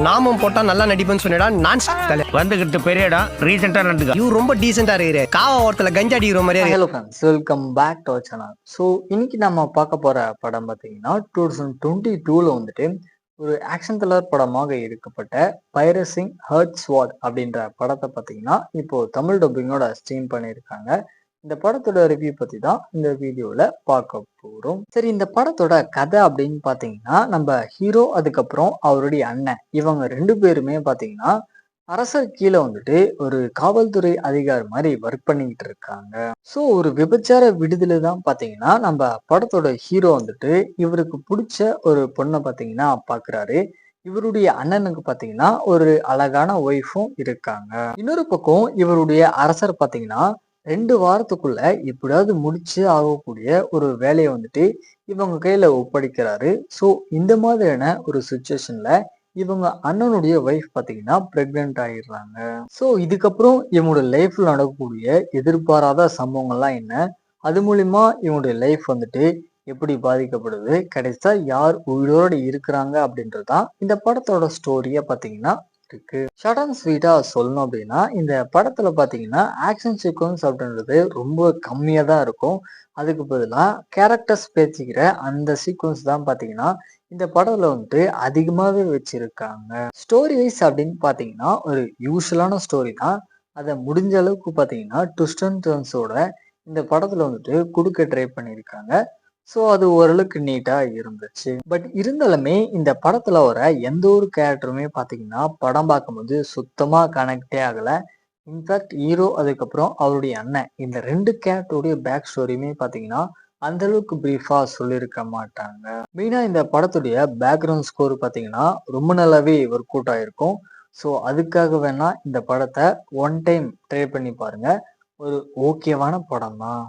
நாமும் போட்டா நல்லா நடிப்பேன்னு சொன்னடா. நான் வந்துகிட்டு பெரிய இடம் ரீசெண்டா நடந்துக்க. இவரு ரொம்ப டீசெண்டா இருக்கிற காவா ஓரத்துல கஞ்சா அடிக்கிற மாதிரியே hello friends, welcome back to our channel. So இன்னைக்கு நம்ம பார்க்க போற படம் பார்த்தீங்கன்னா 2022ல வந்துட்டு ஒரு ஆக்ஷன் த்ரில்லர் படமாக எடுக்கப்பட்ட பைரசிங் ஹர்ட் ஸ்வாட் அப்படின்ற படத்தை பார்த்தீங்கன்னா இப்போ தமிழ் டப்பிங்கோட ஸ்ட்ரீம் பண்ணியிருக்காங்க. இந்த படத்தோட ரிவ்யூ பத்தி தான் இந்த வீடியோல பார்க்க போறோம். சரி, இந்த படத்தோட கதை அப்படின்னு பாத்தீங்கன்னா நம்ம ஹீரோ அதுக்கப்புறம் அவருடைய அண்ணன் இவங்க ரெண்டு பேருமே பாத்தீங்கன்னா அரசர் கீழே வந்துட்டு ஒரு காவல்துறை அதிகாரி மாதிரி ஒர்க் பண்ணிக்கிட்டு இருக்காங்க. ஸோ ஒரு விபச்சார விடுதலை தான் பாத்தீங்கன்னா நம்ம படத்தோட ஹீரோ வந்துட்டு இவருக்கு பிடிச்ச ஒரு பொண்ணை பாத்தீங்கன்னா பாக்குறாரு. இவருடைய அண்ணனுக்கு பாத்தீங்கன்னா ஒரு அழகான ஒய்ஃபும் இருக்காங்க. இன்னொரு பக்கம் இவருடைய அரசர் பாத்தீங்கன்னா 2 வாரத்துக்குள்ள எப்படியாவது முடிச்சு ஆகக்கூடிய ஒரு வேலையை வந்துட்டு இவங்க கையில ஒப்படைக்கிறாரு. ஸோ இந்த மாதிரியான ஒரு சுச்சுவேஷன்ல இவங்க அண்ணனுடைய ஒய்ஃப் பாத்தீங்கன்னா பிரெக்னென்ட் ஆயிடுறாங்க. ஸோ இதுக்கப்புறம் இவங்களோட லைஃப்ல நடக்கக்கூடிய எதிர்பாராத சம்பவங்கள்லாம் என்ன, அது மூலியமா இவங்களுடைய லைஃப் வந்துட்டு எப்படி பாதிக்கப்படுது, கடைசியா யார் உயிரோடு இருக்கிறாங்க அப்படின்றதுதான் இந்த படத்தோட ஸ்டோரியா பாத்தீங்கன்னா இருக்கு. ஷார்ட் அண்ட் ஸ்வீட்டா சொல்லணும் அப்படின்னா இந்த படத்துல பாத்தீங்கன்னா ஆக்ஷன் சீக்வன்ஸ் அப்படின்றது ரொம்ப கம்மியா தான் இருக்கும். அதுக்கு பதிலா கேரக்டர்ஸ் பேசிக்கிற அந்த சீக்வன்ஸ் தான் பாத்தீங்கன்னா இந்த படத்துல வந்துட்டு அதிகமாவே வச்சிருக்காங்க. ஸ்டோரி வைஸ் அப்படின்னு பாத்தீங்கன்னா ஒரு யூஸ்வலான ஸ்டோரி தான். அதை முடிஞ்ச அளவுக்கு பாத்தீங்கன்னா ட்விஸ்ட் அண்ட் டர்ன்ஸோட இந்த படத்துல வந்துட்டு கொடுக்க ட்ரை பண்ணியிருக்காங்க. ஸோ அது ஓரளவுக்கு நீட்டா இருந்துச்சு. பட் இருந்தாலுமே இந்த படத்துல வர எந்த ஒரு கேரக்டருமே பாத்தீங்கன்னா படம் பார்க்கும்போது சுத்தமா கனெக்டே ஆகல. இன்ஃபேக்ட் ஹீரோ அதுக்கப்புறம் அவருடைய அண்ணன் இந்த 2 கேரக்டருடைய பேக் ஸ்டோரியுமே பாத்தீங்கன்னா அந்த அளவுக்கு பிரீஃபா சொல்லியிருக்க மாட்டாங்க. மெயினா இந்த படத்துடைய பேக்ரவுண்ட் ஸ்கோர் பாத்தீங்கன்னா ரொம்ப நல்லாவே ஒர்க் அவுட் ஆயிருக்கும். ஸோ அதுக்காக வேணா இந்த படத்தை ஒன் டைம் ட்ரை பண்ணி பாருங்க. ஒரு ஓகேவான படம் தான்.